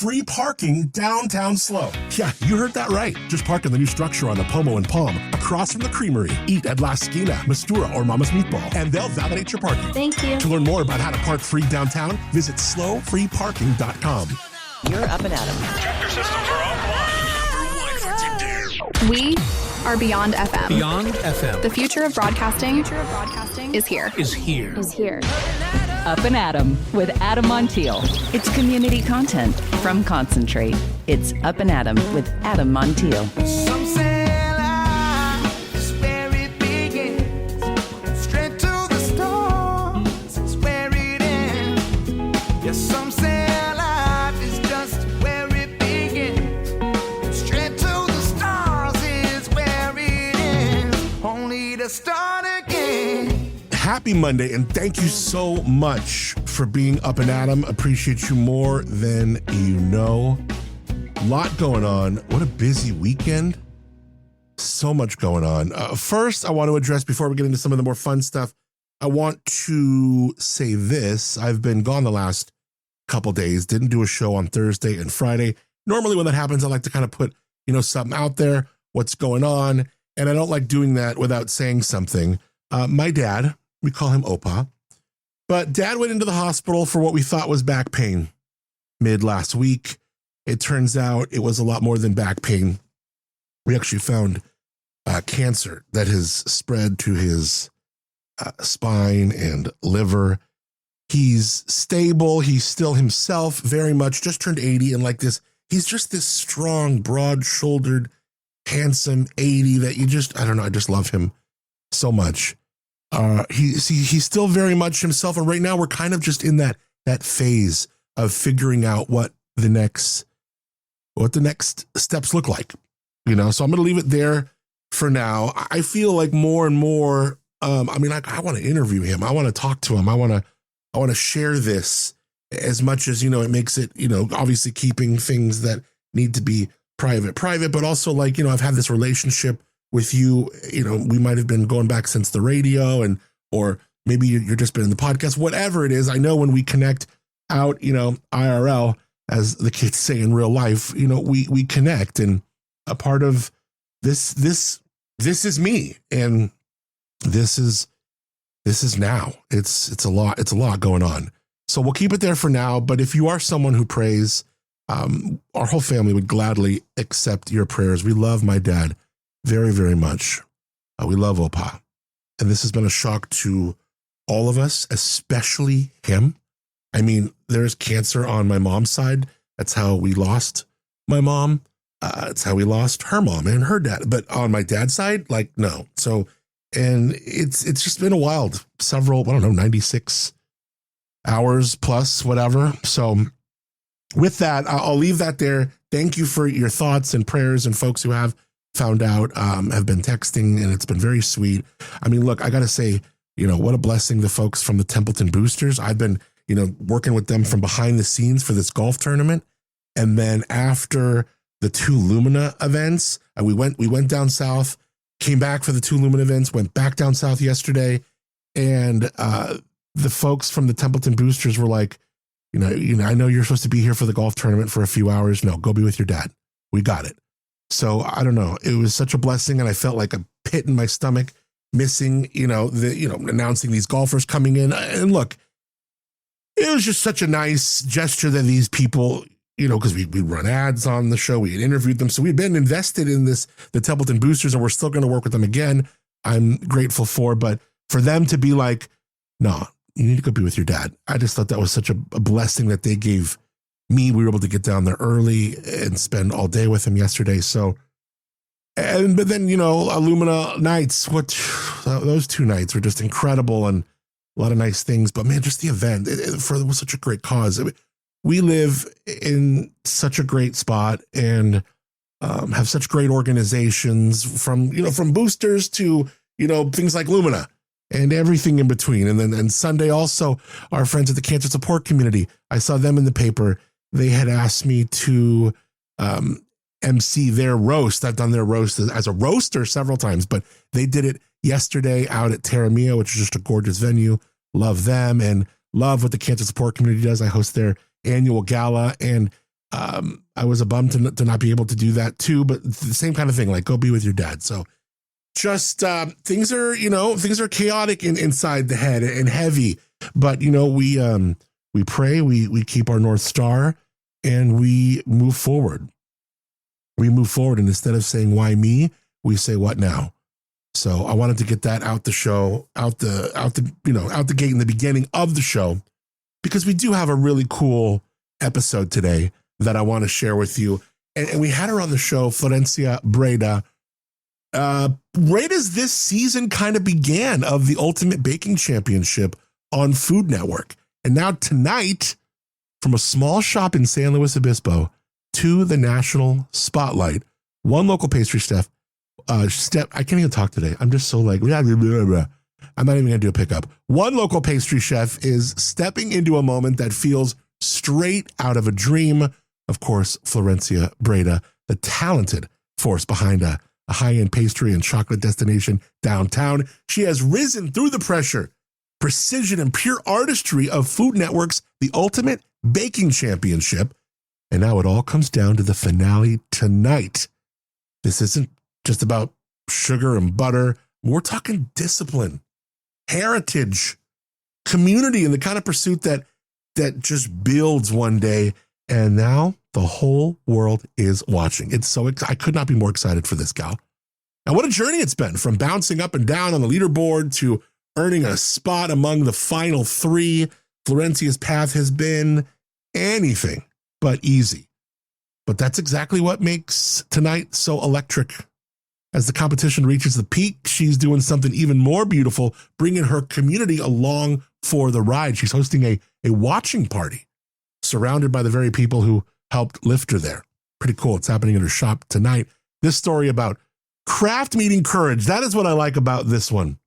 free parking downtown SLO. Yeah, you heard that right. Just park in the new structure on the Pomo and Palm, across from the creamery. Eat at La Esquina, Mistura, or Mama's Meatball, and they'll validate your parking. Thank you. To learn more about how to park free downtown, visit slowfreeparking.com. You're Up and Adam. Tractor systems are offline. We are Beyond FM. Beyond FM. The future of broadcasting is here. Up and Adam with Adam Montiel. It's community content from Concentrate. It's Up and Adam with Adam Montiel. Some say life is where it begins. Straight to the stars is where it ends. Yes, some say life is just where it begins. Straight to the stars is where it ends. Only to start again. Happy Monday, and thank you so much for being Up and Adam. Appreciate you more than you know. Lot going on. What a busy weekend. So much going on. First, I want to address, before we get into some of the more fun stuff, I want to say this. I've been gone the last couple days, didn't do a show on Thursday and Friday. Normally when that happens, I like to kind of put, something out there, what's going on, and I don't like doing that without saying something. My dad, we call him Opa, but Dad went into the hospital for what we thought was back pain mid last week. It turns out it was a lot more than back pain. We actually found cancer that has spread to his spine and liver. He's stable. He's still himself, very much, just turned 80, and like this, he's just this strong, broad-shouldered, handsome 80 that I just love him so much. He's still very much himself, and right now we're kind of just in that phase of figuring out what the next steps look like, So I'm going to leave it there for now. I feel like more and more, I want to interview him. I want to talk to him. I want to share this as much as, it makes it, obviously keeping things that need to be private, but also I've had this relationship with you, we might have been going back since the radio or maybe you're just been in the podcast, whatever it is. I know when we connect out, IRL, as the kids say in real life, we connect, and a part of this is me. And this is now. It's a lot going on. So we'll keep it there for now. But if you are someone who prays, our whole family would gladly accept your prayers. We love my dad very, very much. We love Opa. And this has been a shock to all of us, especially him. I mean, there's cancer on my mom's side. That's how we lost my mom. It's how we lost her mom and her dad. But on my dad's side, no. So, and it's just been a wild, 96 hours plus, whatever. So with that, I'll leave that there. Thank you for your thoughts and prayers, and folks who have found out, have been texting, and it's been very sweet. I mean, look, I got to say, what a blessing, the folks from the Templeton Boosters. I've been, working with them from behind the scenes for this golf tournament. And then after the 2 Lumina events, we went down south, came back for the 2 Lumina events, went back down south yesterday. And the folks from the Templeton Boosters were like, I know you're supposed to be here for the golf tournament for a few hours. No, go be with your dad. We got it. So I don't know. It was such a blessing, and I felt like a pit in my stomach, missing, announcing these golfers coming in. And look, it was just such a nice gesture that these people, because we run ads on the show, we had interviewed them, so we've been invested in the Templeton Boosters, and we're still going to work with them again. I'm grateful for, but for them to be like, no, you need to go be with your dad. I just thought that was such a blessing that they gave me. We were able to get down there early and spend all day with him yesterday. So, but then, Illumina nights, those 2 nights were just incredible, and a lot of nice things, but man, just the event it was such a great cause. We live in such a great spot, and have such great organizations from boosters to, things like Lumina and everything in between. And Sunday also, our friends at the Cancer Support Community, I saw them in the paper. They had asked me to MC their roast. I've done their roast as a roaster several times, but they did it yesterday out at Terra Mia, which is just a gorgeous venue. Love them and love what the Cancer Support Community does. I host their annual gala, and I was a bum to not be able to do that too, but the same kind of thing, like go be with your dad. So just things are chaotic inside the head and heavy, but we pray, we keep our North Star, and we move forward. We move forward, and instead of saying why me, we say what now. So I wanted to get that out the gate in the beginning of the show, because we do have a really cool episode today that I want to share with you. And we had her on the show, Florencia Breda. Right as this season kind of began of the Ultimate Baking Championship on Food Network. And now tonight, from a small shop in San Luis Obispo to the national spotlight, one local pastry chef, I can't even talk today. I'm just so like, blah, blah, blah, blah. I'm not even going to do a pickup. One local pastry chef is stepping into a moment that feels straight out of a dream. Of course, Florencia Breda, the talented force behind a high-end pastry and chocolate destination downtown. She has risen through the pressure, precision, and pure artistry of Food Network's The Ultimate Baking Championship. And now it all comes down to the finale tonight. This isn't just about sugar and butter. We're talking discipline, heritage, community, and the kind of pursuit that just builds one day. And now the whole world is watching. I could not be more excited for this gal. And what a journey it's been, from bouncing up and down on the leaderboard to earning a spot among the final three. Florencia's path has been anything but easy. But that's exactly what makes tonight so electric. As the competition reaches the peak, she's doing something even more beautiful, bringing her community along for the ride. She's hosting a watching party, surrounded by the very people who helped lift her there. Pretty cool. It's happening in her shop tonight. This story about craft meeting courage. That is what I like about this one.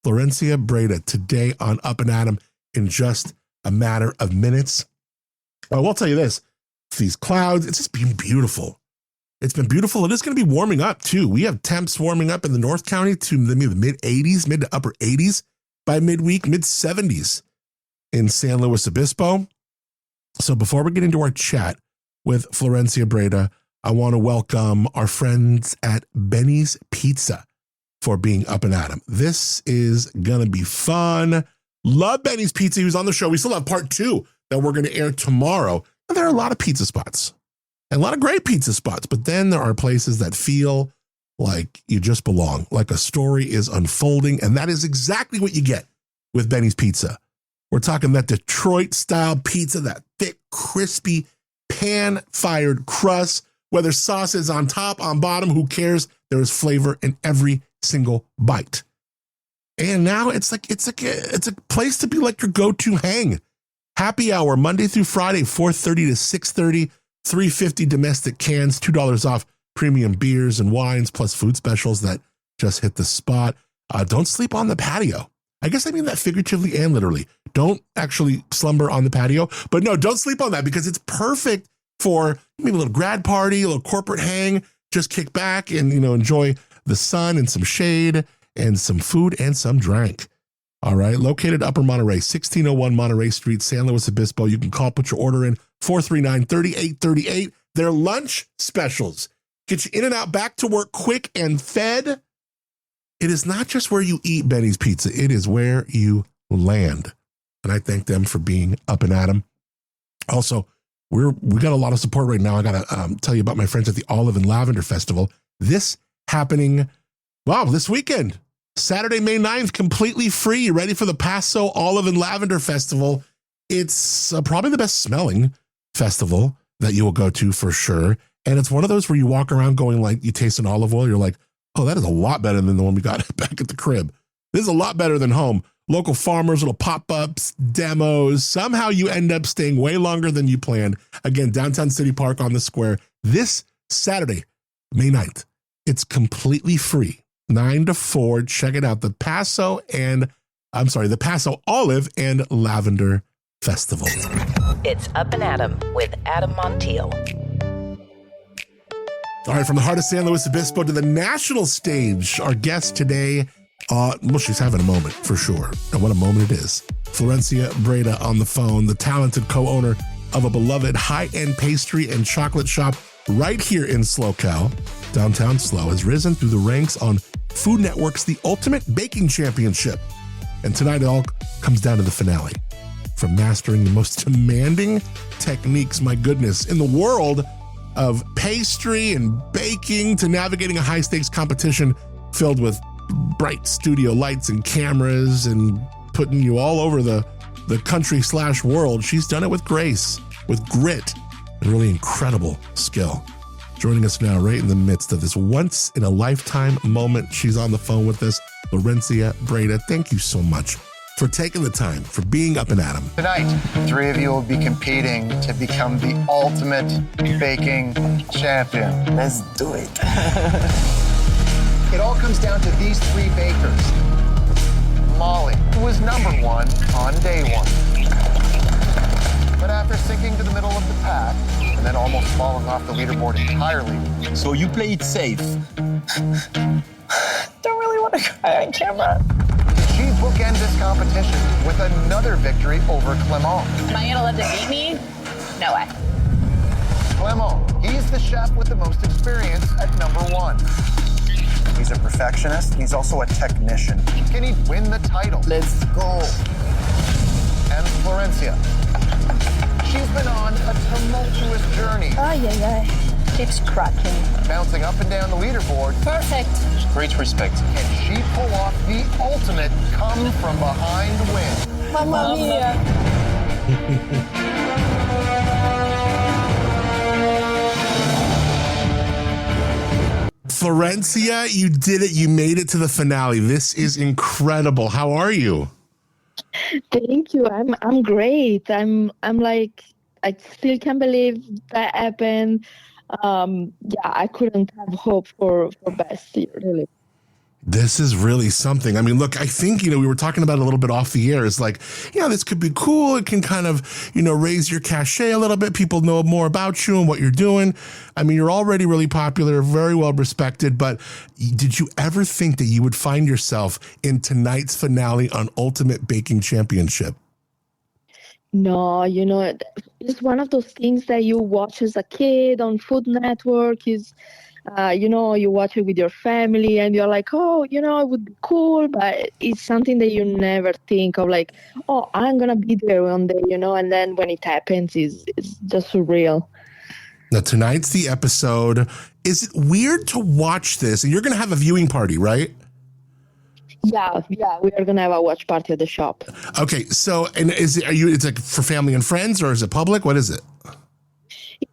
Florencia Breda today on Up+Adam in just a matter of minutes. I will tell you this. These clouds, it's just been beautiful. It's been beautiful. It is going to be warming up too. We have temps warming up in the North County to the mid 80s, mid to upper 80s by midweek, mid 70s in San Luis Obispo. So before we get into our chat with Florencia Breda, I want to welcome our friends at Benny's Pizza for being Up+Adam. This is going to be fun. Love Benny's Pizza. He was on the show. We still have part 2 that we're going to air tomorrow. And there are a lot of pizza spots and a lot of great pizza spots, but then there are places that feel like you just belong, like a story is unfolding. And that is exactly what you get with Benny's Pizza. We're talking that Detroit-style pizza, that thick, crispy, pan-fired crust, whether sauce is on top, on bottom, who cares? There is flavor in every single bite. And now it's a place to be like your go-to hang. Happy hour, Monday through Friday, 4:30 to 6:30, $3.50 domestic cans, $2 off premium beers and wines, plus food specials that just hit the spot. Don't sleep on the patio. I guess I mean that figuratively and literally. Don't actually slumber on the patio, but no, don't sleep on that, because it's perfect for maybe a little grad party, a little corporate hang. Just kick back and enjoy the sun and some shade and some food and some drink. All right, located Upper Monterey, 1601 Monterey Street, San Luis Obispo. You can call, put your order in, 439-3838. Their lunch specials get you in and out, back to work quick and fed. It is not just where you eat Benny's Pizza, it is where you land. And I thank them for being Up+Adam. Also, we got a lot of support right now. I got to tell you about my friends at the Olive and Lavender Festival. This happening, this weekend. Saturday, May 9th, completely free. You ready for the Paso Olive and Lavender Festival? It's probably the best smelling festival that you will go to for sure. And it's one of those where you walk around going like, you taste an olive oil, you're like, oh, that is a lot better than the one we got back at the crib. This is a lot better than home. Local farmers, little pop-ups, demos. Somehow you end up staying way longer than you planned. Again, downtown City Park on the square this Saturday, May 9th. It's completely free. 9 to 4. Check it out. The Paso Olive and Lavender Festival. It's Up+Adam with Adam Montiel. All right, from the heart of San Luis Obispo to the national stage, our guest today, she's having a moment for sure. And what a moment it is. Florencia Breda on the phone, the talented co-owner of a beloved high-end pastry and chocolate shop right here in SLO. Downtown SLO has risen through the ranks on Food Network's The Ultimate Baking Championship. And tonight it all comes down to the finale. From mastering the most demanding techniques, my goodness, in the world of pastry and baking to navigating a high-stakes competition filled with bright studio lights and cameras and putting you all over the country/world, she's done it with grace, with grit, and really incredible skill. Joining us now right in the midst of this once-in-a-lifetime moment, she's on the phone with us, Florencia Breda. Thank you so much for taking the time, for being Up and Adam. Tonight, the three of you will be competing to become the ultimate baking champion. Let's do it. It all comes down to these three bakers. Molly, who was number one on day one. But after sinking to the middle of the pack, and then almost falling off the leaderboard entirely. So you play it safe. Don't really want to cry on camera. She bookend this competition with another victory over Clement. Am I gonna let them beat me? No way. Clement, he's the chef with the most experience at number one. He's a perfectionist. He's also a technician. Can he win the title? Let's go. And Florencia. She's been on a tumultuous journey. Keeps cracking. Bouncing up and down the leaderboard. Perfect. Great respect. Can she pull off the ultimate come from behind win? Mamma mia. Florencia, you did it. You made it to the finale. This is incredible. How are you? Thank you. I'm great. I'm like, I still can't believe that happened. I couldn't have hope for best, really. This is really something. I mean, look, I think, we were talking about it a little bit off the air. It's like, this could be cool. It can kind of, raise your cachet a little bit. People know more about you and what you're doing. I mean, you're already really popular, very well respected. But did you ever think that you would find yourself in tonight's finale on Ultimate Baking Championship? No, it's one of those things that you watch as a kid on Food Network. You watch it with your family and you're like, it would be cool, but it's something that you never think of, like, I'm going to be there one day, and then when it happens, it's just surreal. Now, tonight's the episode. Is it weird to watch this? And you're going to have a viewing party, right? Yeah, we are going to have a watch party at the shop. Okay, so, and it's like for family and friends, or is it public? What is it?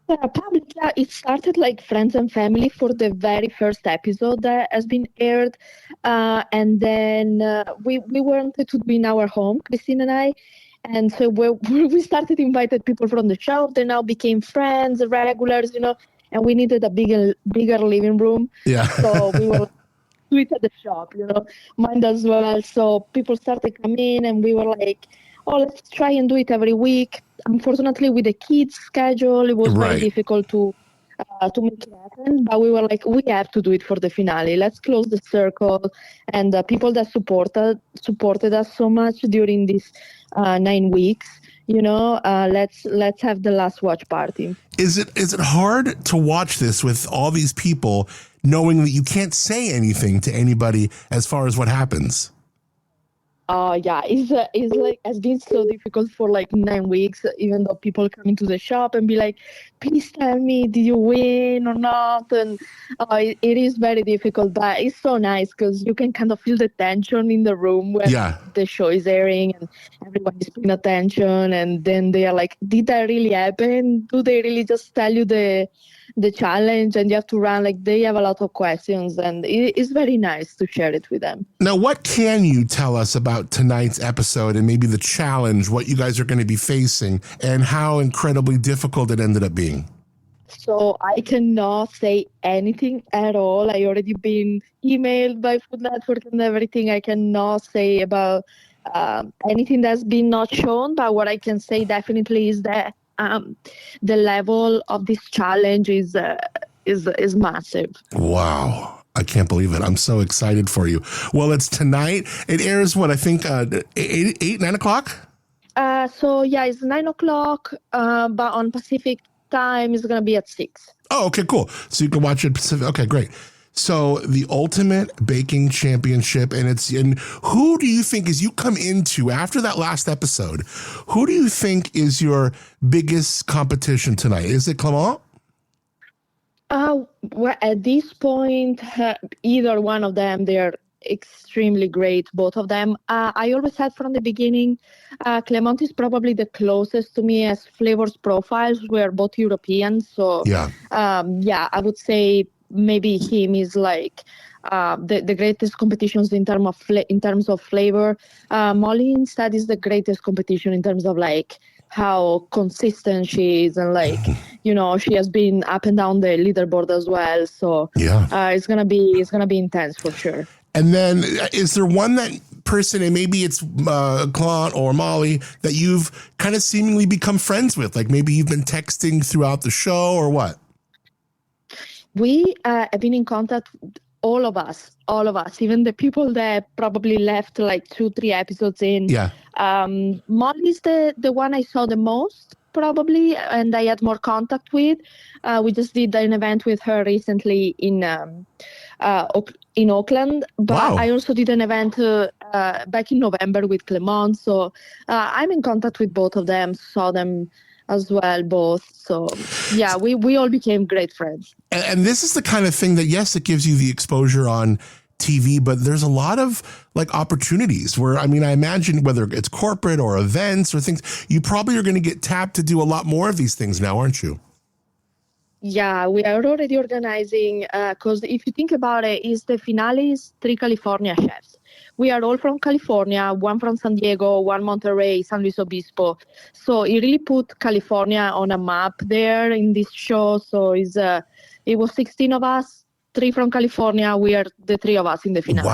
Yeah, public. Yeah, it started like friends and family for the very first episode that has been aired, and then we wanted to do in our home, Christine and I, and so we started inviting people from the shop. They now became friends, regulars, and we needed a bigger living room. Yeah. So we were do it at the shop, mine as well. So people started coming, and we were like, let's try and do it every week. Unfortunately, with the kids' schedule, it was very difficult to make it happen. But we were like, we have to do it for the finale. Let's close the circle. And the people that supported us so much during these 9 weeks, let's have the last watch party. Is it hard to watch this with all these people, knowing that you can't say anything to anybody as far as what happens? It's like, has been so difficult for like 9 weeks, even though people come into the shop and be like, please tell me, did you win or not? And it is very difficult, but it's so nice because you can kind of feel the tension in the room when the show is airing and everyone is paying attention. And then they are like, did that really happen? Do they really just tell you the challenge and you have to run? Like, they have a lot of questions, and it's very nice to share it with them. Now, what can you tell us about tonight's episode and maybe the challenge, what you guys are going to be facing, and how incredibly difficult it ended up being? So I cannot say anything at all. I already been emailed by Food Network and everything. I cannot say about anything that's been not shown, but what I can say definitely is that the level of this challenge is massive. Wow. I can't believe it. I'm so excited for you. Well, it's tonight. It airs, I think 8, 9 o'clock? So yeah, it's 9 o'clock, but on Pacific time it's gonna be at 6. Oh, okay, cool. So you can watch it Pacific. Okay, great. So the Ultimate Baking Championship, and who do you think, as you come into after that last episode, who do you think is your biggest competition tonight? Is it Clement? Well, at this point, either one of them, they're extremely great, both of them. I always said from the beginning, Clement is probably the closest to me as flavors profiles. We're both Europeans, so Yeah. I would say maybe him is like the greatest competitions in terms of flavor. Molly instead is the greatest competition in terms of like how consistent she is, and like she has been up and down the leaderboard as well. So Yeah. it's gonna be intense for sure. And then is there one person, and maybe it's Clement or Molly, that you've kind of seemingly become friends with? Like maybe you've been texting throughout the show or what? We have been in contact, all of us, even the people that probably left like 2-3 episodes in. Yeah. Molly's the one I saw the most, probably, and I had more contact with. We just did an event with her recently in Oakland, but Wow. I also did an event back in November with Clement. So I'm in contact with both of them, saw them as well, both. So yeah, we all became great friends. And this is the kind of thing that, yes, it gives you the exposure on TV, but there's a lot of like opportunities where, I mean, I imagine whether it's corporate or events or things, you probably are going to get tapped to do a lot more of these things now, aren't you? Yeah, we are already organizing, because if you think about it, the finale is 3 California chefs. We are all from California, one from San Diego, one Monterey, San Luis Obispo. So it really put California on a map there in this show. So it was 16 of us, 3 from California. We are the 3 of us in the finale.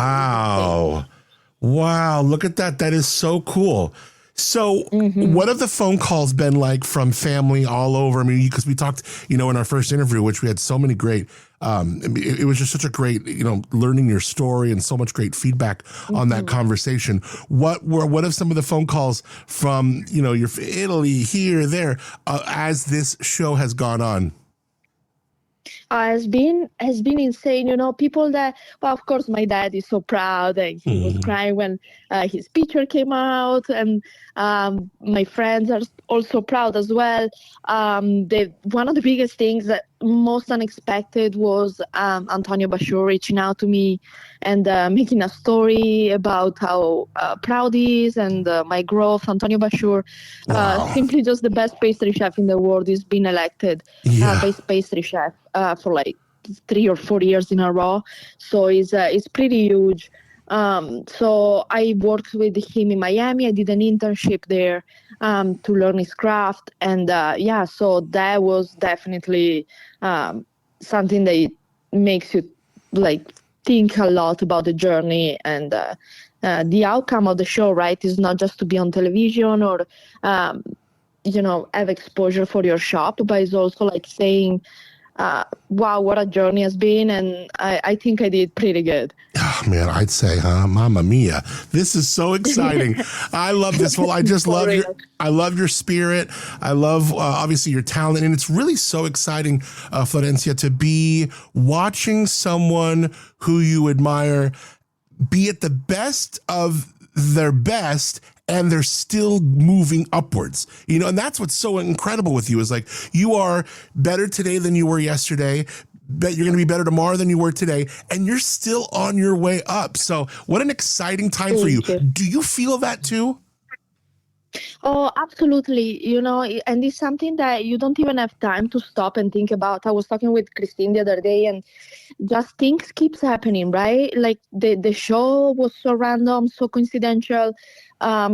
Wow. Look at that. That is so cool. So what have the phone calls been like from family all over? I mean, because we talked, in our first interview, which we had so many great, it was just such a great, learning your story and so much great feedback on that conversation. What have some of the phone calls from, your Italy, here, there, as this show has gone on? Has been insane. People that, well, of course, my dad is so proud, and he was crying when his picture came out, and my friends are also proud as well. One of the biggest things that most unexpected was Antonio Bashur reaching out to me and making a story about how proud he is and my growth. Antonio Bashur, simply just the best pastry chef in the world, is being elected best pastry chef for like 3 or 4 years in a row. So it's pretty huge. So I worked with him in Miami. I did an internship there to learn his craft. And so that was definitely something that makes you like think a lot about the journey and the outcome of the show, right? Is not just to be on television or, have exposure for your shop, but it's also like saying, wow, what a journey has been, and I think I did pretty good. Oh, man, I'd say, Mamma mia. This is so exciting. I love this. Well, I just love your spirit. I love, obviously, your talent, and it's really so exciting, Florencia, to be watching someone who you admire be at the best of their best, and they're still moving upwards, and that's what's so incredible with you is like, you are better today than you were yesterday. Bet you're going to be better tomorrow than you were today, and you're still on your way up. So what an exciting time for you. Do you feel that too? Oh, absolutely. And it's something that you don't even have time to stop and think about. I was talking with Christine the other day, and just things keeps happening, right? Like the show was so random, so coincidental. A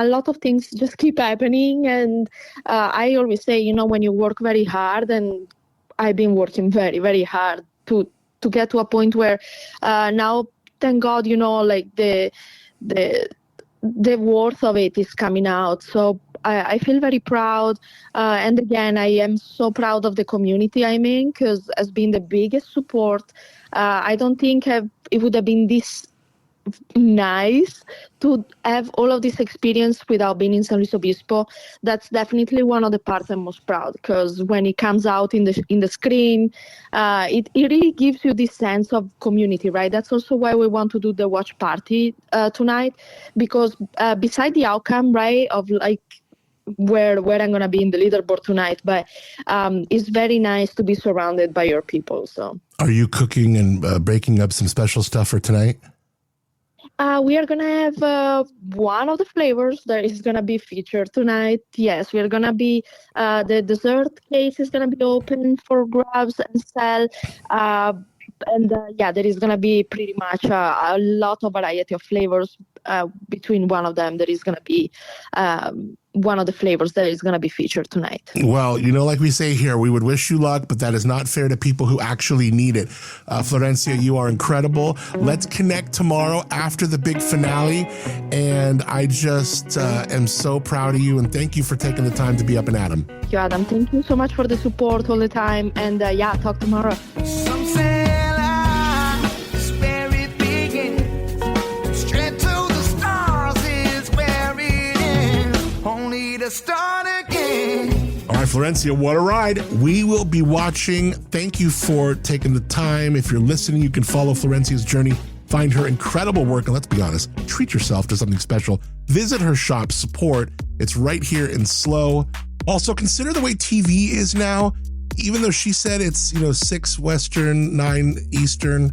lot of things just keep happening. And I always say, when you work very hard, and I've been working very, very hard to get to a point where now, thank God, like the worth of it is coming out. So I feel very proud. And again, I am so proud of the community I'm in, because has been the biggest support. I don't think it would have been this nice to have all of this experience without being in San Luis Obispo. That's definitely one of the parts I'm most proud, because when it comes out in the screen, it really gives you this sense of community, right? That's also why we want to do the watch party tonight, because beside the outcome, right, of like where I'm gonna be in the leaderboard tonight, but it's very nice to be surrounded by your people. So, are you cooking and breaking up some special stuff for tonight? We are going to have one of the flavors that is going to be featured tonight. Yes, we are going to be, the dessert case is going to be open for grabs and sell. There is going to be pretty much a lot of variety of flavors. Between one of them, there is going to be one of the flavors that is going to be featured tonight. Well, like we say here, we would wish you luck, but that is not fair to people who actually need it. Florencia, you are incredible. Let's connect tomorrow after the big finale. And I just am so proud of you, and thank you for taking the time to be Up and Adam. Thank you, Adam. Thank you so much for the support all the time. And talk tomorrow. Some say life is where it begins. Straight to the stars is where it ends. Only to start again. All right, Florencia, what a ride. We will be watching. Thank you for taking the time. If you're listening, you can follow Florencia's journey, find her incredible work, and let's be honest, treat yourself to something special. Visit her shop, support. It's right here in SLO. Also, consider the way TV is now. Even though she said it's, 6 Western, 9 Eastern,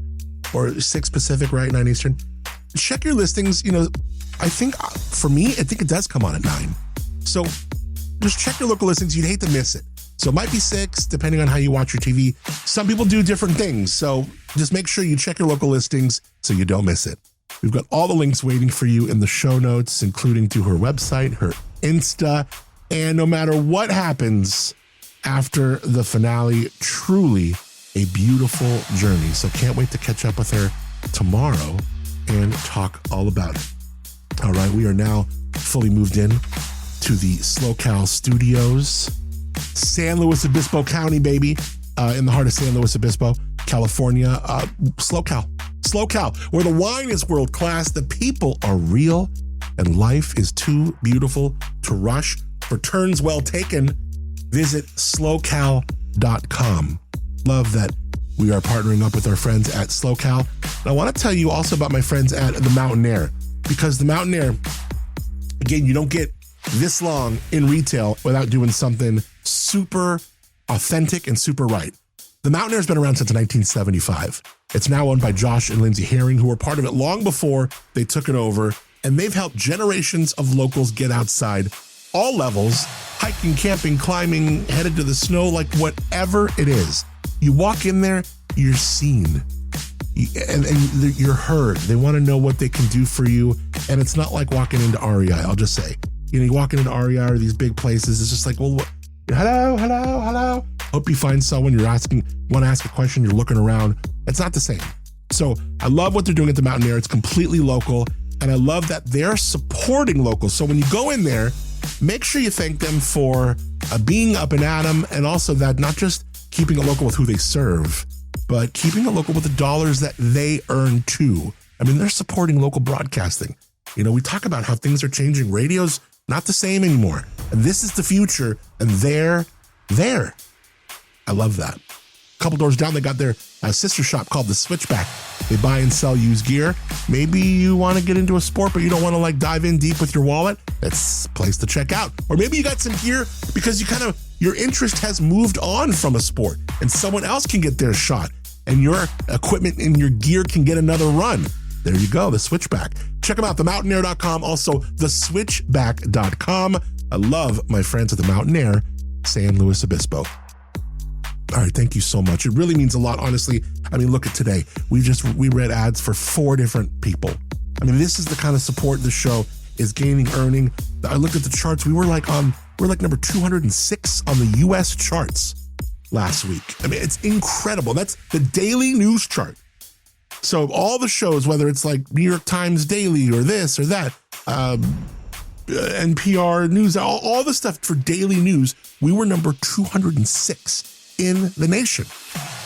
or 6 Pacific, right, 9 Eastern. Check your listings. I think for me, I think it does come on at 9. So just check your local listings. You'd hate to miss it. So it might be 6, depending on how you watch your TV. Some people do different things. So just make sure you check your local listings so you don't miss it. We've got all the links waiting for you in the show notes, including to her website, her Insta, and no matter what happens after the finale, truly a beautiful journey. So can't wait to catch up with her tomorrow and talk all about it. All right, we are now fully moved in to the SLOCAL studios, San Luis Obispo County, baby, in the heart of San Luis Obispo, California. SLOCAL, where the wine is world class, the people are real, and life is too beautiful to rush. For turns well taken, visit SLOCAL.com. Love that we are partnering up with our friends at SLOCAL. And I want to tell you also about my friends at the Mountain Air, because the Mountain Air, again, you don't get this long in retail without doing something super authentic and super right. The Mountain Air has been around since 1975. It's now owned by Josh and Lindsay Herring, who were part of it long before they took it over, and they've helped generations of locals get outside, all levels, hiking, camping, climbing, headed to the snow, like whatever it is. You walk in there, you're seen. And you're heard. They want to know what they can do for you. And it's not like walking into REI, I'll just say. You walk into REI or these big places, it's just like, well, hello. Hope you find someone you want to ask a question, you're looking around. It's not the same. So I love what they're doing at the Mountain Air. It's completely local. And I love that they're supporting locals. So when you go in there, make sure you thank them for being Up and Adam, and also that not just keeping it local with who they serve, but keeping it local with the dollars that they earn too. I mean, they're supporting local broadcasting. We talk about how things are changing. Radio's not the same anymore. And this is the future, and they're there. I love that. A couple doors down, they got their sister shop called The Switchback. They buy and sell used gear. Maybe you want to get into a sport, but you don't want to dive in deep with your wallet. That's a place to check out. Or maybe you got some gear because your interest has moved on from a sport and someone else can get their shot and your equipment and your gear can get another run. There you go, The Switchback. Check them out, themountaineer.com, also theswitchback.com. I love my friends at the Mountain Air, San Luis Obispo. All right, thank you so much. It really means a lot, honestly. I mean, look at today. We read ads for 4 different people. I mean, this is the kind of support the show is gaining, earning. I looked at the charts. We're like number 206 on the US charts last week. I mean, it's incredible. That's the daily news chart. So all the shows, whether it's like New York Times Daily or this or that, NPR News, all the stuff for daily news, we were number 206 in the nation.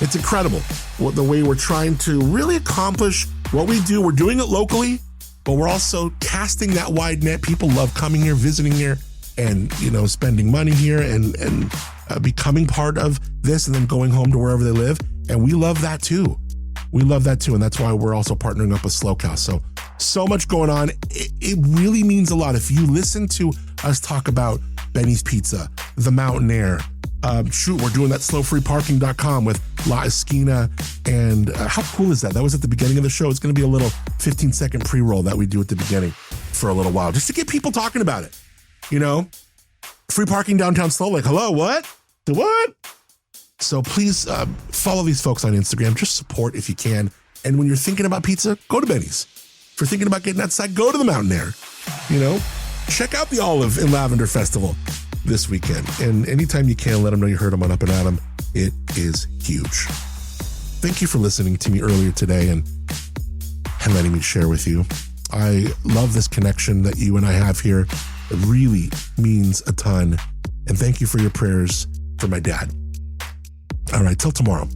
It's incredible the way we're trying to really accomplish what we do, we're doing it locally, but we're also casting that wide net. People love coming here, visiting here, and, you know, spending money here and becoming part of this and then going home to wherever they live. And we love that too. We love that too. And that's why we're also partnering up with Slowcast. So much going on. It really means a lot. If you listen to us talk about Benny's Pizza, The Mountain Air, we're doing that slowfreeparking.com with La Esquina. And how cool is that? That was at the beginning of the show. It's going to be a little 15-second pre-roll that we do at the beginning for a little while, just to get people talking about it. You know, free parking downtown Slow Lake. Hello, what? The what? So please follow these folks on Instagram. Just support if you can. And when you're thinking about pizza, go to Benny's. If you're thinking about getting outside, go to the Mountain Air. You know, check out the Olive and Lavender Festival this weekend. And anytime you can, let them know you heard them on Up+Adam. It is huge. Thank you for listening to me earlier today and letting me share with you. I love this connection that you and I have here. It really means a ton. And thank you for your prayers for my dad. All right, till tomorrow.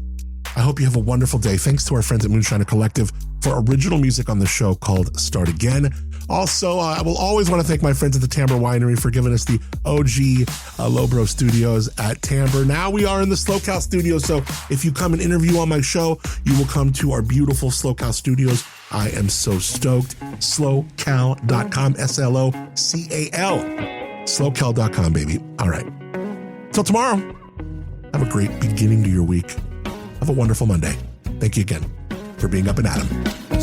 I hope you have a wonderful day. Thanks to our friends at Moonshiner Collective for original music on the show called Start Again. Also, I will always want to thank my friends at the Timbre Winery for giving us the OG Lowbro Studios at Timbre. Now we are in the SlowCal Studios, so if you come and interview on my show, you will come to our beautiful SlowCal Studios. I am so stoked. Slowcal.com, SLOCAL. Slowcal.com, baby. All right. Till tomorrow. Have a great beginning to your week. Have a wonderful Monday. Thank you again for being Up+Adam.